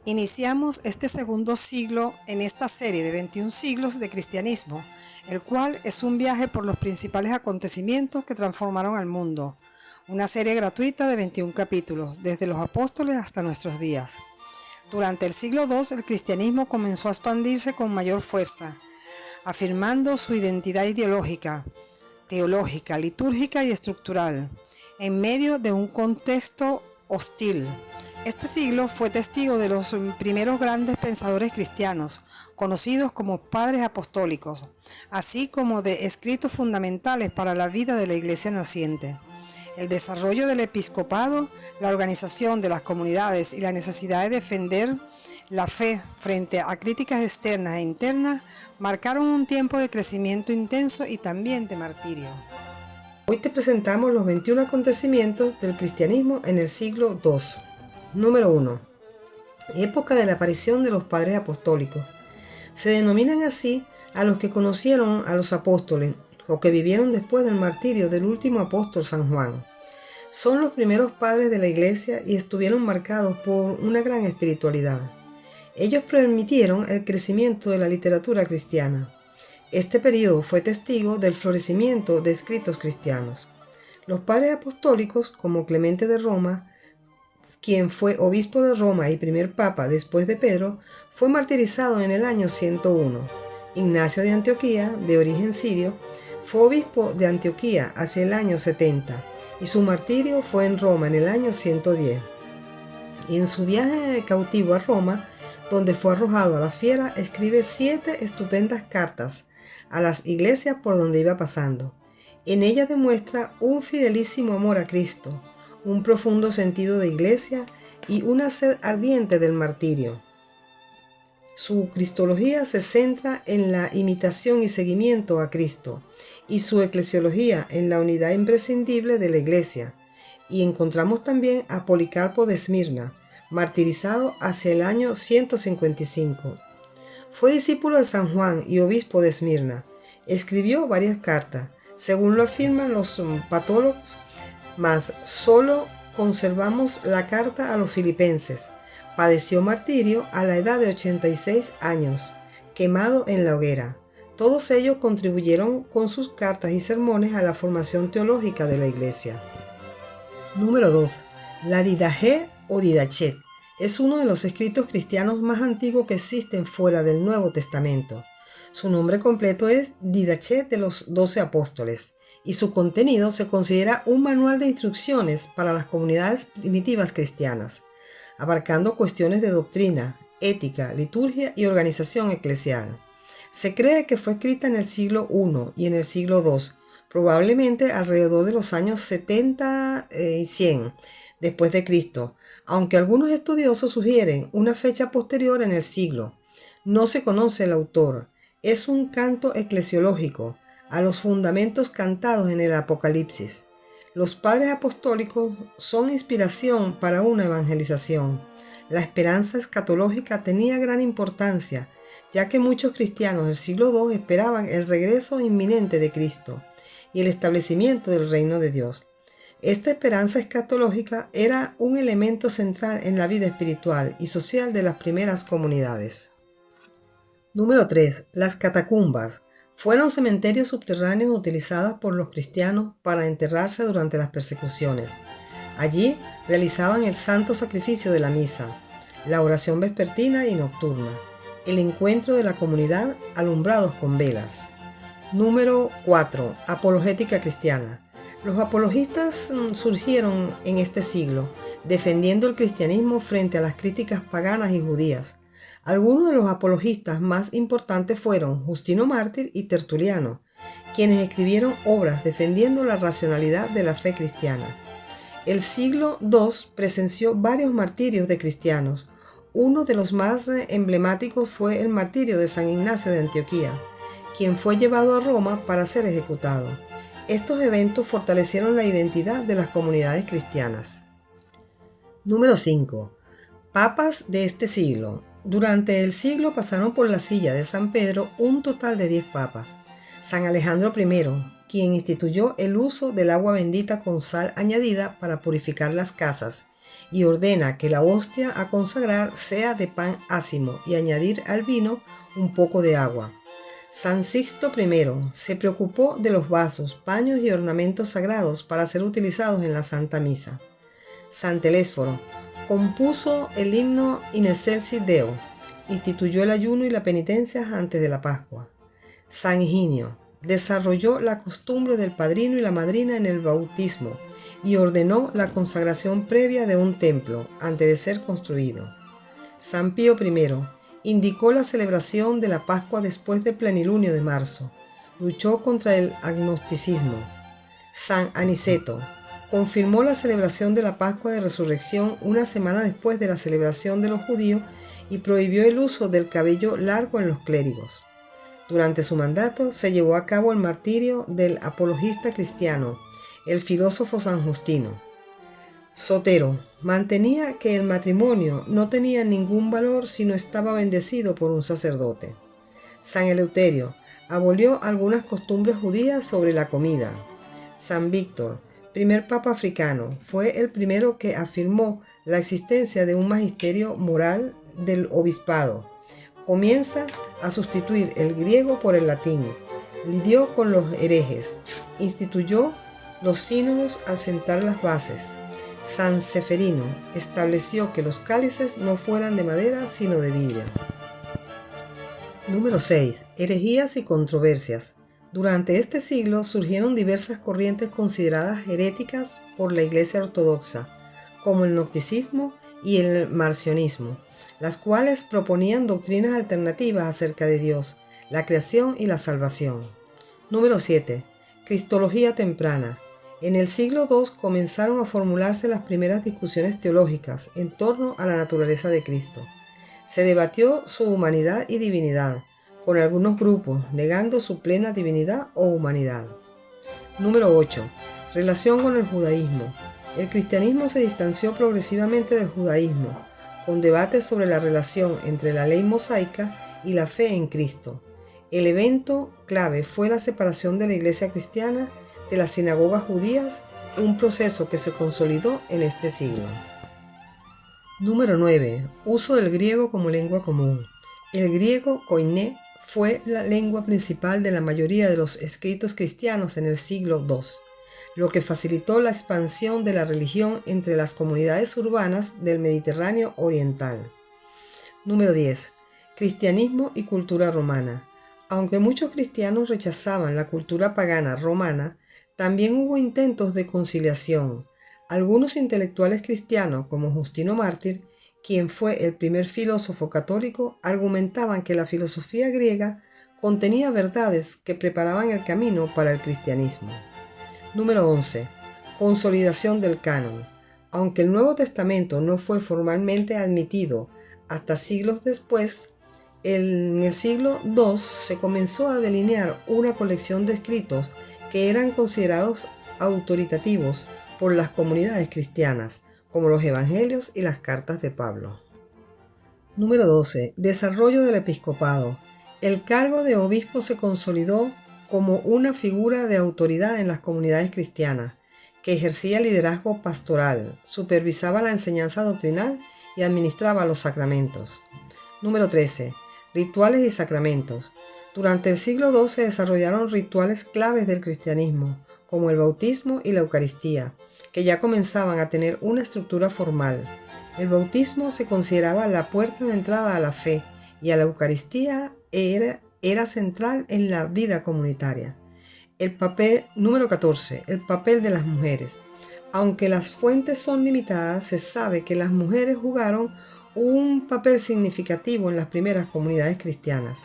Iniciamos este segundo siglo en esta serie de 21 siglos de cristianismo, el cual es un viaje por los principales acontecimientos que transformaron al mundo. Una serie gratuita de 21 capítulos, desde los apóstoles hasta nuestros días. Durante el siglo II, el cristianismo comenzó a expandirse con mayor fuerza, afirmando su identidad ideológica, teológica, litúrgica y estructural, en medio de un contexto hostil. Este siglo fue testigo de los primeros grandes pensadores cristianos, conocidos como padres apostólicos, así como de escritos fundamentales para la vida de la iglesia naciente. El desarrollo del episcopado, la organización de las comunidades y la necesidad de defender la fe frente a críticas externas e internas marcaron un tiempo de crecimiento intenso y también de martirio. Hoy te presentamos los 21 acontecimientos del cristianismo en el siglo II. Número 1. Época de la aparición de los padres apostólicos. Se denominan así a los que conocieron a los apóstoles o que vivieron después del martirio del último apóstol San Juan. Son los primeros padres de la iglesia y estuvieron marcados por una gran espiritualidad. Ellos permitieron el crecimiento de la literatura cristiana. Este periodo fue testigo del florecimiento de escritos cristianos. Los padres apostólicos, como Clemente de Roma, quien fue obispo de Roma y primer papa después de Pedro, fue martirizado en el año 101. Ignacio de Antioquía, de origen sirio, fue obispo de Antioquía hacia el año 70 y su martirio fue en Roma en el año 110. Y en su viaje cautivo a Roma, donde fue arrojado a la fiera, escribe 7 estupendas cartas a las iglesias por donde iba pasando. En ellas demuestra un fidelísimo amor a Cristo, un profundo sentido de iglesia y una sed ardiente del martirio. Su cristología se centra en la imitación y seguimiento a Cristo, y su eclesiología en la unidad imprescindible de la iglesia. Y encontramos también a Policarpo de Esmirna, martirizado hacia el año 155. Fue discípulo de San Juan y obispo de Esmirna. Escribió varias cartas, según lo afirman los patólogos, mas solo conservamos la carta a los filipenses. Padeció martirio a la edad de 86 años, quemado en la hoguera. Todos ellos contribuyeron con sus cartas y sermones a la formación teológica de la iglesia. Número 2. La Didaché o Didachet es uno de los escritos cristianos más antiguos que existen fuera del Nuevo Testamento. Su nombre completo es Didachet de los 12 apóstoles y su contenido se considera un manual de instrucciones para las comunidades primitivas cristianas, abarcando cuestiones de doctrina, ética, liturgia y organización eclesial. Se cree que fue escrita en el siglo I y en el siglo II, probablemente alrededor de los años 70 y 100 después de Cristo, aunque algunos estudiosos sugieren una fecha posterior en el siglo. No se conoce el autor. Es un canto eclesiológico a los fundamentos cantados en el Apocalipsis. Los padres apostólicos son inspiración para una evangelización. La esperanza escatológica tenía gran importancia, ya que muchos cristianos del siglo II esperaban el regreso inminente de Cristo y el establecimiento del reino de Dios. Esta esperanza escatológica era un elemento central en la vida espiritual y social de las primeras comunidades. Número 3. Las catacumbas. Fueron cementerios subterráneos utilizados por los cristianos para enterrarse durante las persecuciones. Allí realizaban el santo sacrificio de la misa, la oración vespertina y nocturna, el encuentro de la comunidad alumbrados con velas. Número 4. Apologética cristiana. Los apologistas surgieron en este siglo, defendiendo el cristianismo frente a las críticas paganas y judías. Algunos de los apologistas más importantes fueron Justino Mártir y Tertuliano, quienes escribieron obras defendiendo la racionalidad de la fe cristiana. El siglo II presenció varios martirios de cristianos. Uno de los más emblemáticos fue el martirio de San Ignacio de Antioquía, quien fue llevado a Roma para ser ejecutado. Estos eventos fortalecieron la identidad de las comunidades cristianas. Número 5. Papas de este siglo. Durante el siglo pasaron por la silla de San Pedro un total de 10 papas. San Alejandro I, quien instituyó el uso del agua bendita con sal añadida para purificar las casas y ordena que la hostia a consagrar sea de pan ácimo y añadir al vino un poco de agua. San Sixto I se preocupó de los vasos, paños y ornamentos sagrados para ser utilizados en la Santa Misa. San Telésforo compuso el himno In Excelsis Deo, instituyó el ayuno y la penitencia antes de la Pascua. San Higinio desarrolló la costumbre del padrino y la madrina en el bautismo y ordenó la consagración previa de un templo antes de ser construido. San Pío I indicó la celebración de la Pascua después del plenilunio de marzo. Luchó contra el agnosticismo. San Aniceto confirmó la celebración de la Pascua de Resurrección una semana después de la celebración de los judíos y prohibió el uso del cabello largo en los clérigos. Durante su mandato se llevó a cabo el martirio del apologista cristiano, el filósofo San Justino. Sotero mantenía que el matrimonio no tenía ningún valor si no estaba bendecido por un sacerdote. San Eleuterio abolió algunas costumbres judías sobre la comida. San Víctor, primer papa africano, fue el primero que afirmó la existencia de un magisterio moral del obispado. Comienza a sustituir el griego por el latín, lidió con los herejes, instituyó los sínodos al sentar las bases. San Seferino estableció que los cálices no fueran de madera sino de vidrio. Número 6. Herejías y controversias. Durante este siglo surgieron diversas corrientes consideradas heréticas por la Iglesia Ortodoxa, como el gnosticismo y el marcionismo, las cuales proponían doctrinas alternativas acerca de Dios, la creación y la salvación. Número 7. Cristología temprana. En el siglo II comenzaron a formularse las primeras discusiones teológicas en torno a la naturaleza de Cristo. Se debatió su humanidad y divinidad, con algunos grupos negando su plena divinidad o humanidad. Número 8. Relación con el judaísmo. El cristianismo se distanció progresivamente del judaísmo, con debates sobre la relación entre la ley mosaica y la fe en Cristo. El evento clave fue la separación de la iglesia cristiana de las sinagogas judías, un proceso que se consolidó en este siglo. Número 9. Uso del griego como lengua común. El griego koiné fue la lengua principal de la mayoría de los escritos cristianos en el siglo II, lo que facilitó la expansión de la religión entre las comunidades urbanas del Mediterráneo oriental. Número 10. Cristianismo y cultura romana. Aunque muchos cristianos rechazaban la cultura pagana romana, también hubo intentos de conciliación. Algunos intelectuales cristianos, como Justino Mártir, quien fue el primer filósofo católico, argumentaban que la filosofía griega contenía verdades que preparaban el camino para el cristianismo. Número 11. Consolidación del canon. Aunque el Nuevo Testamento no fue formalmente admitido hasta siglos después, en el siglo II se comenzó a delinear una colección de escritos que eran considerados autoritativos por las comunidades cristianas, como los evangelios y las cartas de Pablo. Número 12. Desarrollo del episcopado. El cargo de obispo se consolidó como una figura de autoridad en las comunidades cristianas, que ejercía liderazgo pastoral, supervisaba la enseñanza doctrinal y administraba los sacramentos. Número 13. Rituales y sacramentos. Durante el siglo II se desarrollaron rituales claves del cristianismo, como el bautismo y la Eucaristía, que ya comenzaban a tener una estructura formal. El bautismo se consideraba la puerta de entrada a la fe y a la Eucaristía era central en la vida comunitaria. Número 14. El papel de las mujeres. Aunque las fuentes son limitadas, se sabe que las mujeres jugaron un papel significativo en las primeras comunidades cristianas.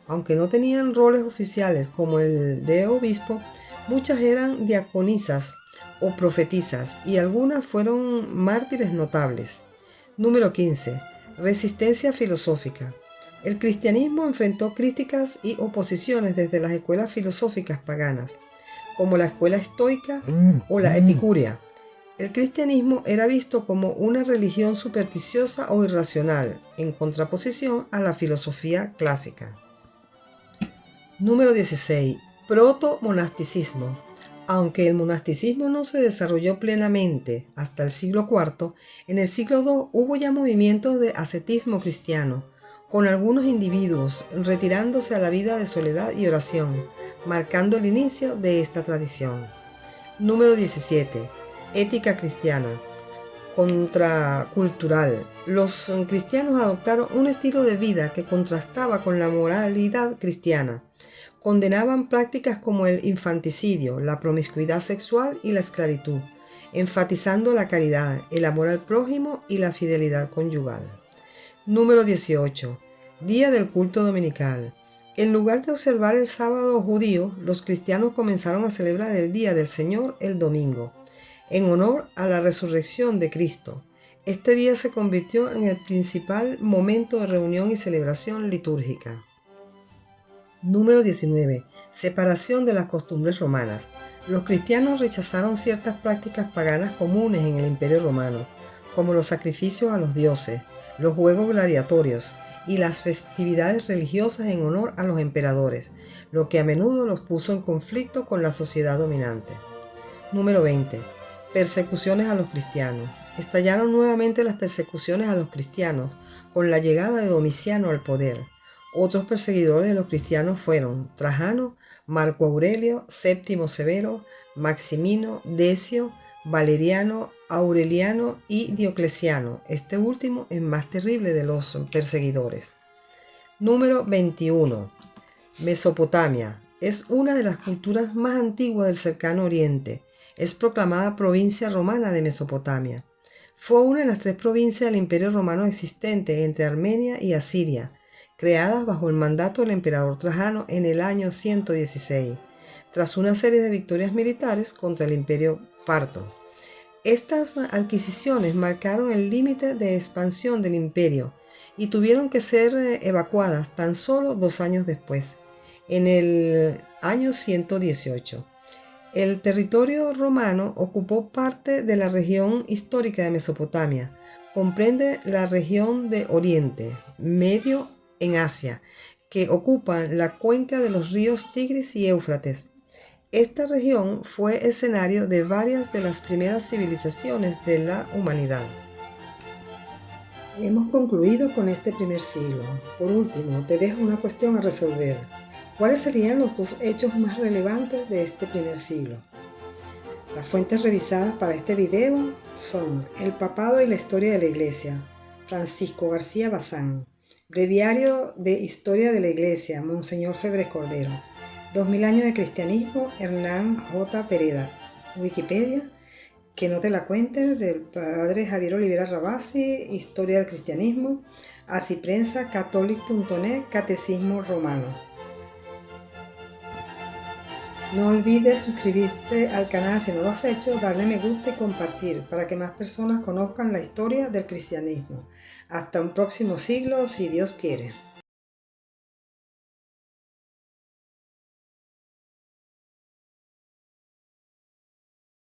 Aunque no tenían roles oficiales como el de obispo, muchas eran diaconisas o profetisas y algunas fueron mártires notables. Número 15. Resistencia filosófica. El cristianismo enfrentó críticas y oposiciones desde las escuelas filosóficas paganas, como la escuela estoica o la epicúrea. El cristianismo era visto como una religión supersticiosa o irracional, en contraposición a la filosofía clásica. Número 16. Proto-monasticismo. Aunque el monasticismo no se desarrolló plenamente hasta el siglo IV, en el siglo II hubo ya movimientos de ascetismo cristiano, con algunos individuos retirándose a la vida de soledad y oración, marcando el inicio de esta tradición. Número 17. Ética cristiana. Contracultural. Los cristianos adoptaron un estilo de vida que contrastaba con la moralidad cristiana. Condenaban prácticas como el infanticidio, la promiscuidad sexual y la esclavitud, enfatizando la caridad, el amor al prójimo y la fidelidad conyugal. Número 18. Día del culto dominical. En lugar de observar el sábado judío, los cristianos comenzaron a celebrar el Día del Señor el domingo, en honor a la resurrección de Cristo. Este día se convirtió en el principal momento de reunión y celebración litúrgica. Número 19. Separación de las costumbres romanas. Los cristianos rechazaron ciertas prácticas paganas comunes en el Imperio Romano, como los sacrificios a los dioses, los juegos gladiatorios y las festividades religiosas en honor a los emperadores, lo que a menudo los puso en conflicto con la sociedad dominante. Número 20. Persecuciones a los cristianos. Estallaron nuevamente las persecuciones a los cristianos con la llegada de Domiciano al poder. Otros perseguidores de los cristianos fueron Trajano, Marco Aurelio, Séptimo Severo, Maximino, Decio, Valeriano, Aureliano y Diocleciano. Este último es más terrible de los perseguidores. Número 21. Mesopotamia. Es una de las culturas más antiguas del cercano Oriente. Es proclamada provincia romana de Mesopotamia. Fue una de las 3 provincias del Imperio Romano existentes entre Armenia y Asiria, creadas bajo el mandato del emperador Trajano en el año 116, tras una serie de victorias militares contra el Imperio Parto. Estas adquisiciones marcaron el límite de expansión del imperio y tuvieron que ser evacuadas tan solo 2 años después, en el año 118. El territorio romano ocupó parte de la región histórica de Mesopotamia. Comprende la región de Oriente Medio en Asia, que ocupan la cuenca de los ríos Tigris y Éufrates. Esta región fue escenario de varias de las primeras civilizaciones de la humanidad. Hemos concluido con este primer siglo. Por último, te dejo una cuestión a resolver. ¿Cuáles serían los 2 hechos más relevantes de este primer siglo? Las fuentes revisadas para este video son El papado y la historia de la Iglesia, Francisco García Bazán. Breviario de Historia de la Iglesia, Monseñor Febres Cordero. 2000 años de cristianismo, Hernán J. Pereda. Wikipedia, Que no te la cuenten, del padre Javier Olivera Rabasi, Historia del cristianismo. Así prensa, catholic.net, Catecismo Romano. No olvides suscribirte al canal si no lo has hecho, darle me gusta y compartir para que más personas conozcan la historia del cristianismo. Hasta un próximo siglo, si Dios quiere.